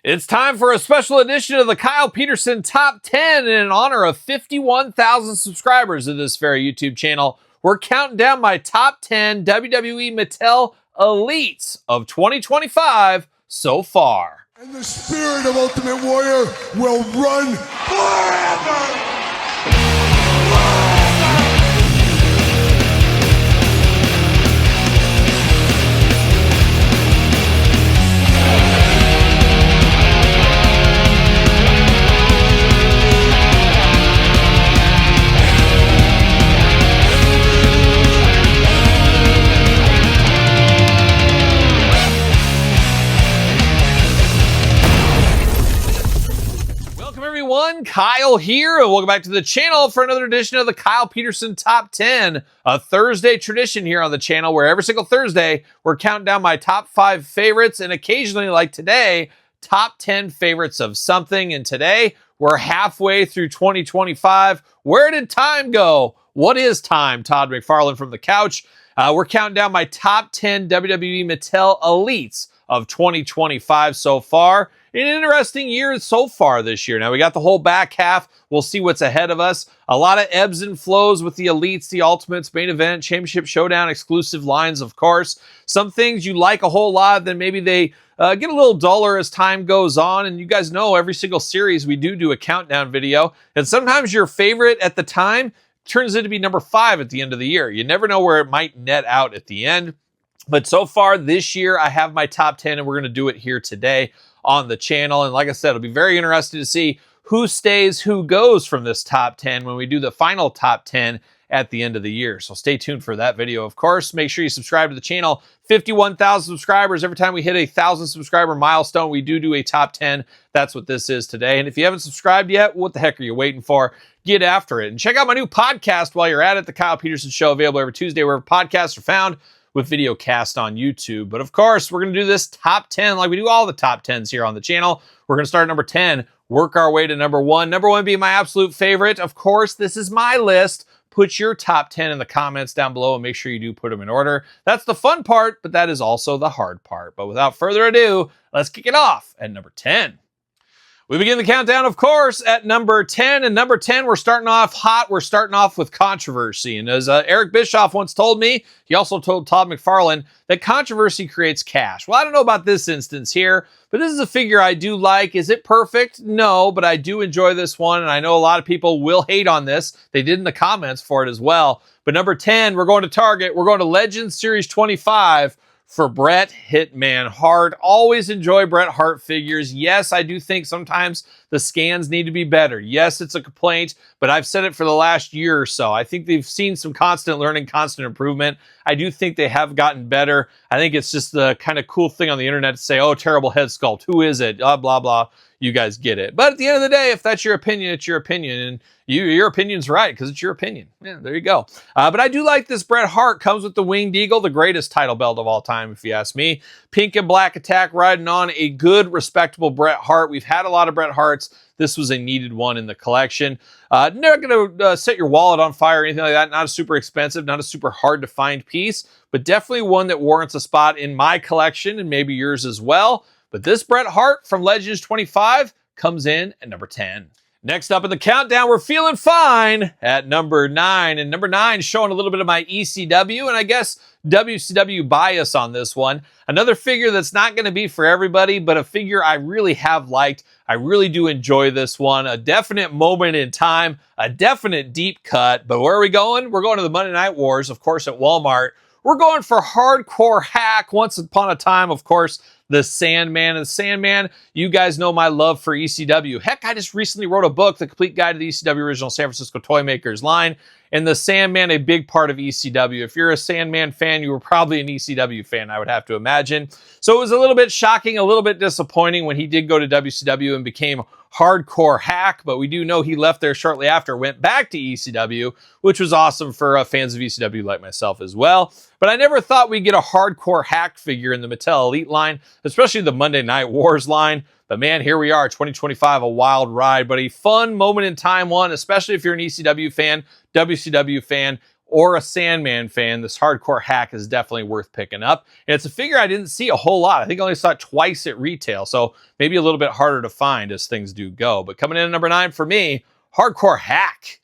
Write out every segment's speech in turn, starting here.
It's time for a special edition of the Kyle Peterson Top 10 in honor of 51,000 subscribers of this very YouTube channel. We're counting down my top 10 WWE Mattel Elites of 2025 so far. And the spirit of Ultimate Warrior will run forever! Kyle here, and welcome back to the channel for another edition of the Kyle Peterson Top 10, a Thursday tradition here on the channel where every single Thursday we're counting down my top 5 favorites and occasionally, like today, top 10 favorites of something. And today we're halfway through 2025. Where did time go? What is time? Todd McFarlane from the couch. We're counting down my top 10 WWE Mattel Elites of 2025 so far. An interesting year so far this year. Now, we got the whole back half. We'll see what's ahead of us. A lot of ebbs and flows with the Elites, the Ultimates, Main Event, Championship Showdown, exclusive lines, of course. Some things you like a whole lot, then maybe they get a little duller as time goes on. And you guys know every single series we do a countdown video. And sometimes your favorite at the time turns into be number 5 at the end of the year. You never know where it might net out at the end. But so far this year, I have my top 10, and we're going to do it here today on the channel. And like I said, it'll be very interesting to see who stays, who goes from this top 10 when we do the final top 10 at the end of the year. So stay tuned for that video, of course. Make sure you subscribe to the channel. 51,000 subscribers. Every time we hit a 1,000 subscriber milestone, we do a top 10. That's what this is today. And if you haven't subscribed yet, what the heck are you waiting for? Get after it. And check out my new podcast while you're at it, The Kyle Peterson Show, available every Tuesday wherever podcasts are found, with video cast on YouTube. But of course, we're going to do this top 10 like we do all the top 10s here on the channel. We're going to start at number 10, work our way to number 1. Number 1 being my absolute favorite. Of course, this is my list. Put your top 10 in the comments down below and make sure you do put them in order. That's the fun part, but that is also the hard part. But without further ado, let's kick it off at number 10. We begin the countdown, of course, at number 10. And number 10, we're starting off hot. We're starting off with controversy. And as Eric Bischoff once told me, he also told Todd McFarlane that controversy creates cash. Well, I don't know about this instance here, but this is a figure I do like. Is it perfect? No, but I do enjoy this one. And I know a lot of people will hate on this. They did in the comments for it as well. But number 10, we're going to Target. We're going to Legends Series 25. For Bret Hitman Hart. Always enjoy Bret Hart figures. Yes, I do think sometimes the scans need to be better. Yes, it's a complaint, but I've said it for the last year or so. I think they've seen some constant learning, constant improvement. I do think they have gotten better. I think it's just the kind of cool thing on the internet to say, oh, terrible head sculpt. Who is it? Blah, blah, blah. You guys get it. But at the end of the day, if that's your opinion, it's your opinion. And your opinion's right because it's your opinion. Yeah, there you go. But I do like this Bret Hart. Comes with the Winged Eagle, the greatest title belt of all time, if you ask me. Pink and black attack riding on a good, respectable Bret Hart. We've had a lot of Bret Harts. This was a needed one in the collection. Not going to set your wallet on fire or anything like that. Not a super expensive, not a super hard to find piece, but definitely one that warrants a spot in my collection and maybe yours as well. But this Bret Hart from Legends 25 comes in at number 10. Next up in the countdown, we're feeling fine at number 9. And number 9 showing a little bit of my ECW and I guess WCW bias on this one. Another figure that's not going to be for everybody, but a figure I really have liked. I really do enjoy this one. A definite moment in time, a definite deep cut. But where are we going? We're going to the Monday Night Wars, of course, at Walmart. We're going for hardcore hack. Once upon a time, of course, the Sandman. And the Sandman, you guys know my love for ECW. Heck, I just recently wrote a book, The Complete Guide to the ECW Original San Francisco Toy Makers line. And the Sandman, a big part of ECW. If you're a Sandman fan, you were probably an ECW fan, I would have to imagine. So it was a little bit shocking, a little bit disappointing when he did go to WCW and became hardcore hack. But we do know he left there shortly after, went back to ECW, which was awesome for fans of ECW like myself as well. But I never thought we'd get a hardcore hack figure in the Mattel Elite line, especially the Monday Night Wars line. But man, here we are, 2025, a wild ride, but a fun moment in time one, especially if you're an ECW fan, WCW fan, or a Sandman fan, this Hardcore Hack is definitely worth picking up. And it's a figure I didn't see a whole lot. I think I only saw it twice at retail, so maybe a little bit harder to find as things do go. But coming in at number 9 for me, Hardcore Hack.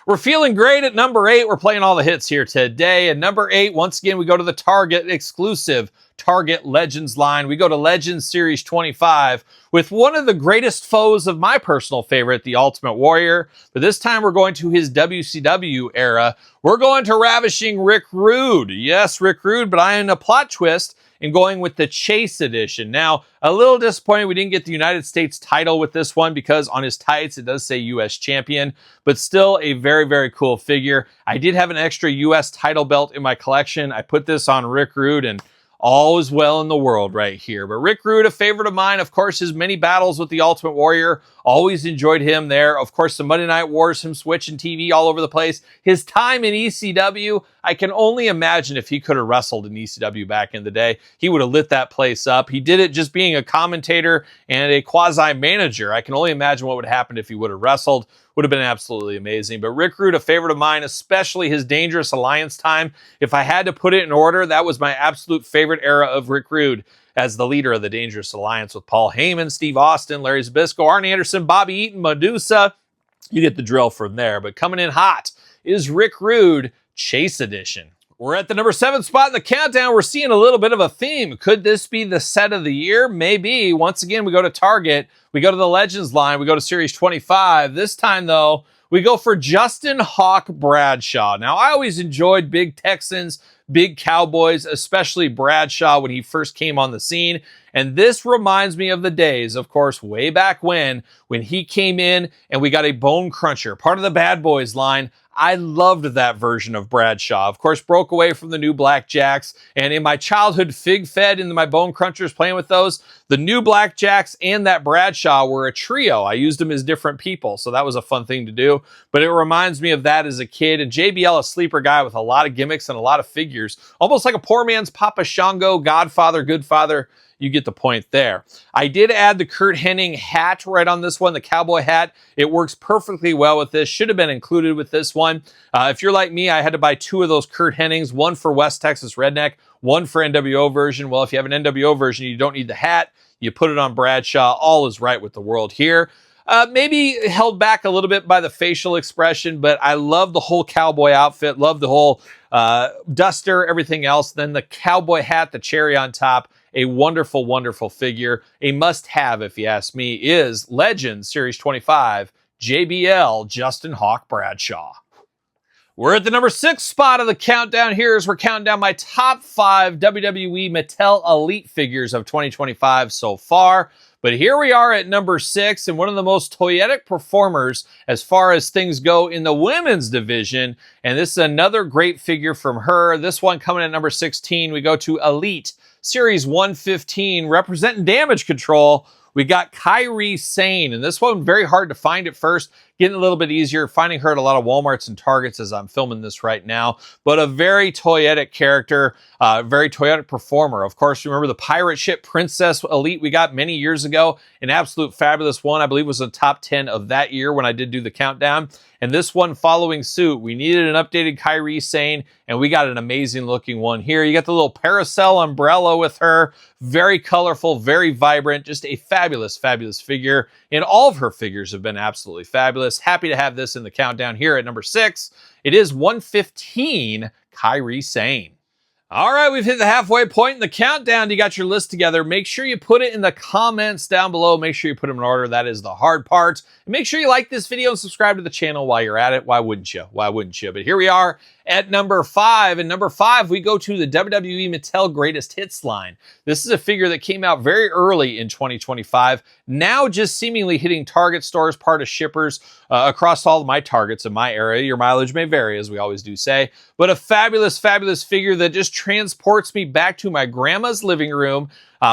We're feeling great at number 8. We're playing all the hits here today. At number 8, once again, we go to the Target exclusive Target Legends line. We go to Legends Series 25 with one of the greatest foes of my personal favorite, the Ultimate Warrior. But this time we're going to his WCW era. We're going to Ravishing Rick Rude. Yes, Rick Rude, but I am a plot twist and going with the Chase edition. Now, a little disappointed we didn't get the United States title with this one because on his tights it does say US champion, but still a very, very cool figure. I did have an extra US title belt in my collection. I put this on Rick Rude and all is well in the world right here. But Rick Rude, a favorite of mine. Of course, his many battles with the Ultimate Warrior. Always enjoyed him there. Of course, the Monday Night Wars, him switching TV all over the place. His time in ECW, I can only imagine if he could have wrestled in ECW back in the day. He would have lit that place up. He did it just being a commentator and a quasi-manager. I can only imagine what would happen if he would have wrestled. Would have been absolutely amazing. But Rick Rude, a favorite of mine, especially his Dangerous Alliance time. If I had to put it in order, that was my absolute favorite era of Rick Rude as the leader of the Dangerous Alliance with Paul Heyman, Steve Austin, Larry Zbyszko, Arn Anderson, Bobby Eaton, Medusa. You get the drill from there. But coming in hot is Rick Rude Chase Edition. We're at the number 7 spot in the countdown. We're seeing a little bit of a theme. Could this be the set of the year? Maybe. Once again, we go to Target. We go to the Legends line. We go to Series 25. This time, though, we go for Justin Hawk Bradshaw. Now, I always enjoyed big Texans, big Cowboys, especially Bradshaw when he first came on the scene. And this reminds me of the days, of course, way back when he came in and we got a Bone Cruncher, part of the Bad Boys line. I loved that version of Bradshaw. Of course, broke away from the new Black Jakks. And in my childhood fig fed into my Bone Crunchers playing with those, the new Black Jakks and that Bradshaw were a trio. I used them as different people, so that was a fun thing to do. But it reminds me of that as a kid. And JBL, a sleeper guy with a lot of gimmicks and a lot of figures. Almost like a poor man's Papa Shango, Godfather, Goodfather. You get the point there. I did add the Kurt Hennig hat right on this one, the cowboy hat. It works perfectly well with this. Should have been included with this one. If you're like me, I had to buy 2 of those Kurt Hennigs, one for West Texas Redneck, one for NWO version. Well, if you have an NWO version, you don't need the hat. You put it on Bradshaw. All is right with the world here. Maybe held back a little bit by the facial expression, but I love the whole cowboy outfit. Love the whole duster, everything else. Then the cowboy hat, the cherry on top. A wonderful, wonderful figure. A must-have, if you ask me, is Legends Series 25, JBL, Justin Hawk Bradshaw. We're at the number 6 spot of the countdown here as we're counting down my top 5 WWE Mattel Elite figures of 2025 so far. But here we are at number 6 and one of the most toyetic performers as far as things go in the women's division. And this is another great figure from her. This one coming at number 16, we go to Elite Series 115, representing Damage Control. We got Kairi Sane, and this one very hard to find at first, getting a little bit easier, finding her at a lot of Walmarts and Targets as I'm filming this right now, but a very toyetic character, very toyetic performer. Of course, remember the pirate ship Princess Elite we got many years ago, an absolute fabulous one. I believe was the top 10 of that year when I did do the countdown. And this one following suit, we needed an updated Kairi Sane, and we got an amazing looking one here. You got the little parasol umbrella with her, very colorful, very vibrant, just a fabulous, fabulous figure. And all of her figures have been absolutely fabulous. Happy to have this in the countdown here at number 6. It is 115 Kairi Sane. All right, we've hit the halfway point in the countdown. You got your list together. Make sure you put it in the comments down below. Make sure you put them in order. That is the hard part. And make sure you like this video and subscribe to the channel while you're at it. Why wouldn't you? Why wouldn't you? But here we are at number 5. And number 5, we go to the WWE Mattel Greatest Hits line. This is a figure that came out very early in 2025. Now just seemingly hitting Target stores, part of shippers across all of my Targets in my area. Your mileage may vary, as we always do say. But a fabulous, fabulous figure that just transports me back to my grandma's living room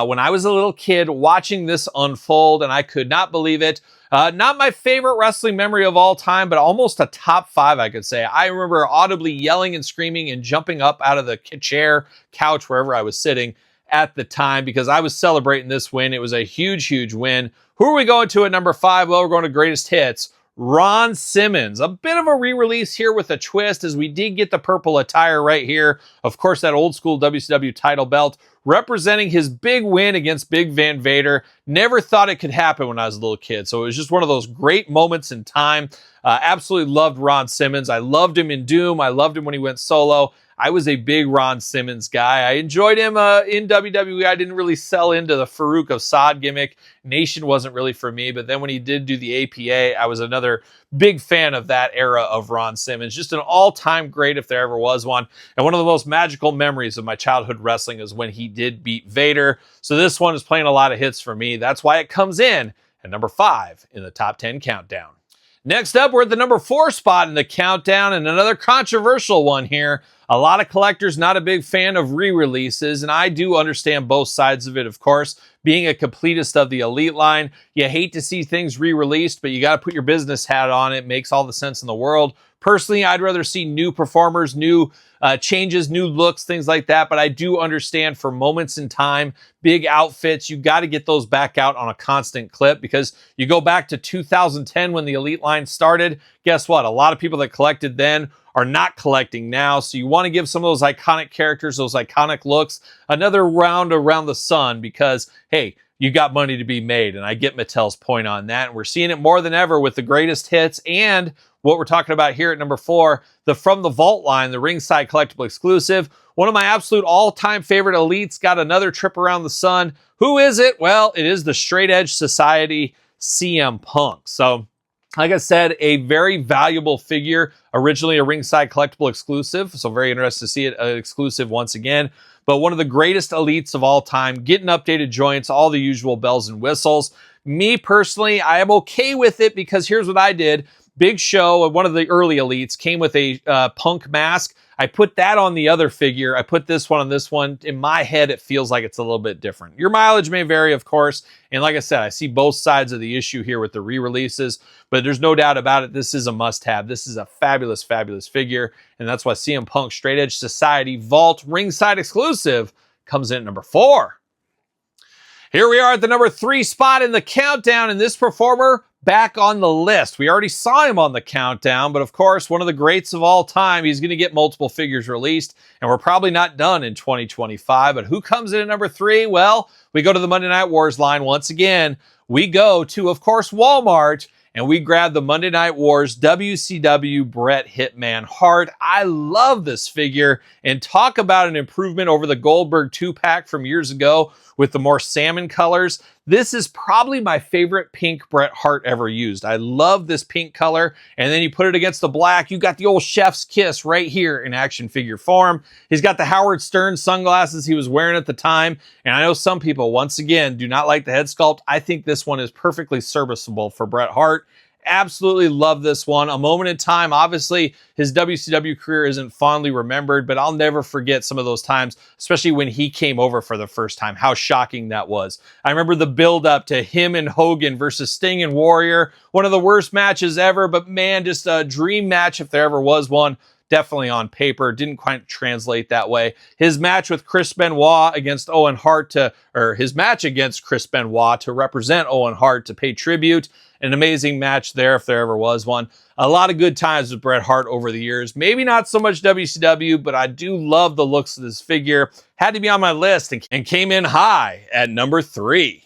when I was a little kid watching this unfold, and I could not believe it. Not my favorite wrestling memory of all time, but almost a top 5, I could say. I remember audibly yelling and screaming and jumping up out of the chair, couch, wherever I was sitting at the time because I was celebrating this win. It was a huge, huge win. Who are we going to at number 5? Well, we're going to Greatest Hits. Ron Simmons. A bit of a re-release here with a twist, as we did get the purple attire right here. Of course, that old school WCW title belt representing his big win against Big Van Vader. Never thought it could happen when I was a little kid. So it was just one of those great moments in time. Absolutely loved Ron Simmons. I loved him in Doom. I loved him when he went solo. I was a big Ron Simmons guy. I enjoyed him in WWE. I didn't really sell into the Farouk of Saad gimmick. Nation wasn't really for me, but then when he did do the APA, I was another big fan of that era of Ron Simmons. Just an all-time great if there ever was one. And one of the most magical memories of my childhood wrestling is when he did beat Vader. So this one is playing a lot of hits for me. That's why it comes in at number 5 in the top 10 countdown. Next up, we're at the number 4 spot in the countdown, and another controversial one here. A lot of collectors not a big fan of re-releases, and I do understand both sides of it, of course. Being a completist of the Elite line, you hate to see things re-released, but you got to put your business hat on. It makes all the sense in the world. Personally, I'd rather see new performers, new changes, new looks, things like that. But I do understand for moments in time, big outfits, you got to get those back out on a constant clip, because you go back to 2010 when the Elite line started. Guess what? A lot of people that collected then are not collecting now. So you want to give some of those iconic characters, those iconic looks, another round around the sun, because, hey, you got money to be made. And I get Mattel's point on that. And we're seeing it more than ever with the greatest hits and what we're talking about here at number 4, the From the Vault line, the ringside collectible exclusive. One of my absolute all-time favorite elites got another trip around the sun. Who is it? Well, it is the Straight Edge Society CM Punk. So, like I said, a very valuable figure, originally a ringside collectible exclusive. So very interested to see it exclusive once again. But one of the greatest elites of all time, getting updated joints, all the usual bells and whistles. Me personally, I am okay with it, because here's what I did. Big Show, one of the early elites, came with a Punk mask. I put that on the other figure. I put this one on this one. In my head, it feels like it's a little bit different. Your mileage may vary, of course. And like I said, I see both sides of the issue here with the re-releases, but there's no doubt about it. This is a must-have. This is a fabulous, fabulous figure. And that's why CM Punk Straight Edge Society Vault ringside exclusive comes in at number 4. Here we are at the number 3 spot in the countdown, and this performer back on the list. We already saw him on the countdown, but of course, one of the greats of all time. He's going to get multiple figures released, and we're probably not done in 2025. But who comes in at number 3? Well, we go to the Monday Night Wars line once again. We go to, of course, Walmart, and we grab the Monday Night Wars WCW Bret Hitman Hart. I love this figure, and talk about an improvement over the Goldberg 2-pack from years ago with the more salmon colors. This is probably my favorite pink Bret Hart ever used. I love this pink color, and then you put it against the black, you got the old chef's kiss right here in action figure form. He's got the Howard Stern sunglasses he was wearing at the time, and I know some people, once again, do not like the head sculpt. I think this one is perfectly serviceable for Bret Hart. Absolutely love this one. A moment in time. Obviously, his WCW career isn't fondly remembered, but I'll never forget some of those times, especially when he came over for the first time, how shocking that was. I remember the build-up to him and Hogan versus Sting and Warrior. One of the worst matches ever, but man, just a dream match if there ever was one. Definitely on paper, didn't quite translate that way. His match with Chris Benoit against Owen Hart his match against Chris Benoit to represent Owen Hart to pay tribute. An amazing match there if there ever was one. A lot of good times with Bret Hart over the years. Maybe not so much WCW, but I do love the looks of this figure. Had to be on my list and came in high at number 3.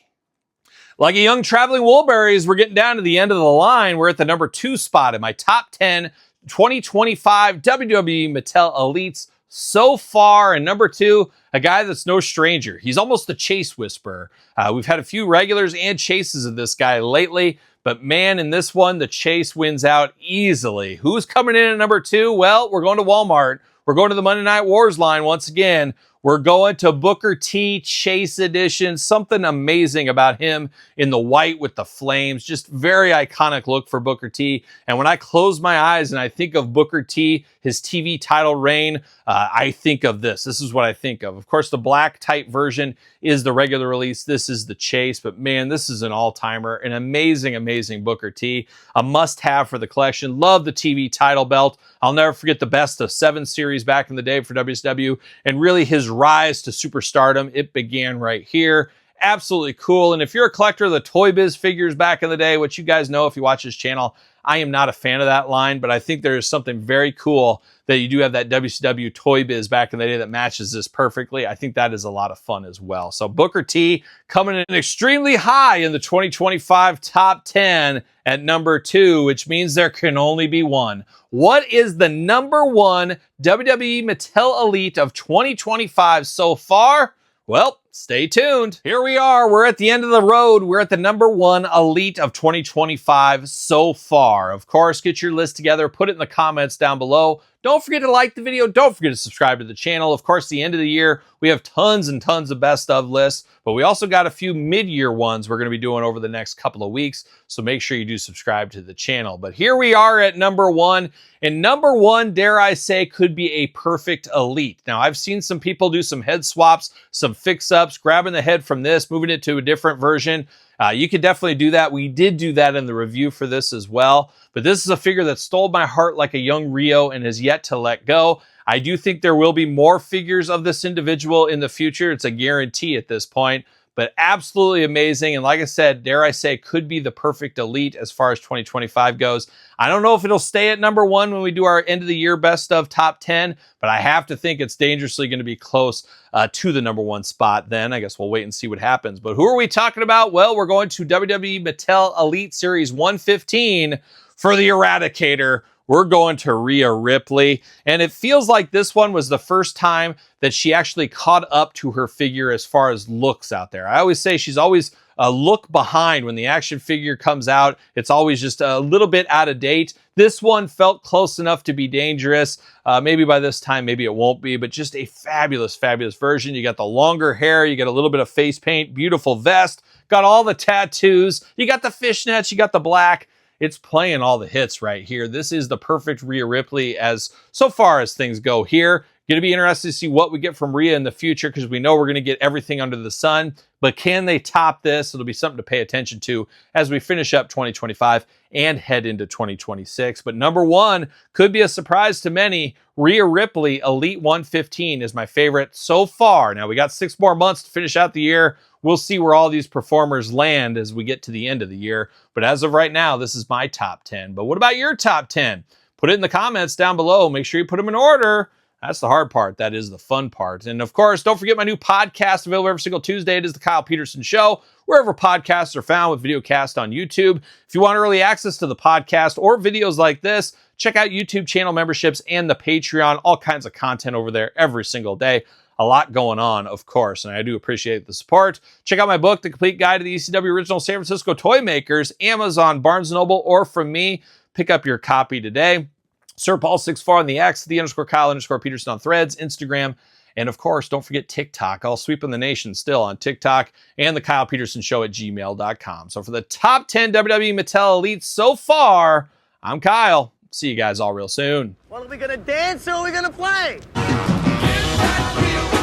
Like a young traveling Woolberries, we're getting down to the end of the line. We're at the number 2 spot in my top 10 2025 WWE Mattel Elites so far. And number 2, a guy that's no stranger. He's almost the chase whisperer. We've had a few regulars and chases of this guy lately, but man, in this one, the chase wins out easily. Who's coming in at number 2? Well, we're going to Walmart. We're going to the Monday Night Wars line once again. We're going to Booker T Chase Edition. Something amazing about him in the white with the flames. Just very iconic look for Booker T. And when I close my eyes and I think of Booker T, his TV title reign, I think of this. This is what I think of. Of course, the black type version is the regular release. This is the chase. But man, this is an all-timer. An amazing, amazing Booker T. A must-have for the collection. Love the TV title belt. I'll never forget the Best of 7 series back in the day for WCW. And really his rise to superstardom, it began right here. absolutely cool. And if you're a collector of the Toy Biz figures back in the day, which you guys know if you watch this channel, I am not a fan of that line, but I think there is something very cool that you do have that WCW Toy Biz back in the day that matches this perfectly. I think that is a lot of fun as well. So Booker T coming in extremely high in the 2025 top 10 at number 2, which means there can only be one. What is the number 1 WWE Mattel Elite of 2025 so far? Well, stay tuned. Here we are. We're at the end of the road. We're at the number 1 Elite of 2025 so far. Of course, get your list together. Put it in the comments down below. Don't forget to like the video. Don't forget to subscribe to the channel. Of course, the end of the year, we have tons and tons of best of lists, but we also got a few mid-year ones we're going to be doing over the next couple of weeks. So make sure you do subscribe to the channel. But here we are at number 1. And number 1, dare I say, could be a perfect Elite. Now, I've seen some people do some head swaps, some fix-ups, grabbing the head from this, moving it to a different version. You could definitely do that. We did do that in the review for this as well. But this is a figure that stole my heart like a young Rio and has yet to let go. I do think there will be more figures of this individual in the future. It's a guarantee at this point. But absolutely amazing. And like I said, dare I say, could be the perfect Elite as far as 2025 goes. I don't know if it'll stay at number 1 when we do our end of the year best of top 10, but I have to think it's dangerously going to be close to the number 1 spot then. I guess we'll wait and see what happens. But who are we talking about? Well, we're going to WWE Mattel Elite Series 115 for the Eradicator. We're going to Rhea Ripley, and it feels like this one was the first time that she actually caught up to her figure as far as looks out there. I always say she's always a look behind when the action figure comes out. It's always just a little bit out of date. This one felt close enough to be dangerous. Maybe by this time, maybe it won't be, but just a fabulous, fabulous version. You got the longer hair, you get a little bit of face paint, beautiful vest, got all the tattoos, you got the fishnets, you got the black. It's playing all the hits right here. This is the perfect Rhea Ripley as so far as things go here. Going to be interested to see what we get from Rhea in the future because we know we're going to get everything under the sun. But can they top this? It'll be something to pay attention to as we finish up 2025 and head into 2026. But number 1 could be a surprise to many. Rhea Ripley Elite 115 is my favorite so far. Now we got 6 more months to finish out the year. We'll see where all these performers land as we get to the end of the year. But as of right now, this is my top 10. But what about your top 10? Put it in the comments down below. Make sure you put them in order. That's the hard part. That is the fun part. And of course, don't forget my new podcast available every single Tuesday. It is The Kyle Peterson Show, wherever podcasts are found with video cast on YouTube. If you want early access to the podcast or videos like this, check out YouTube channel memberships and the Patreon. All kinds of content over there every single day. A lot going on, of course, and I do appreciate the support. Check out my book, The Complete Guide to the ECW Original San Francisco Toy Makers, Amazon, Barnes & Noble, or from me. Pick up your copy today. Sir Paul 64 on the X, _Kyle_Peterson on Threads, Instagram, and of course, don't forget TikTok. I'll sweep in the nation still on TikTok and TheKylePetersonShow at gmail.com. So for the top 10 WWE Mattel Elites so far, I'm Kyle. See you guys all real soon. Well, are we gonna dance or are we gonna play? Get that wheel.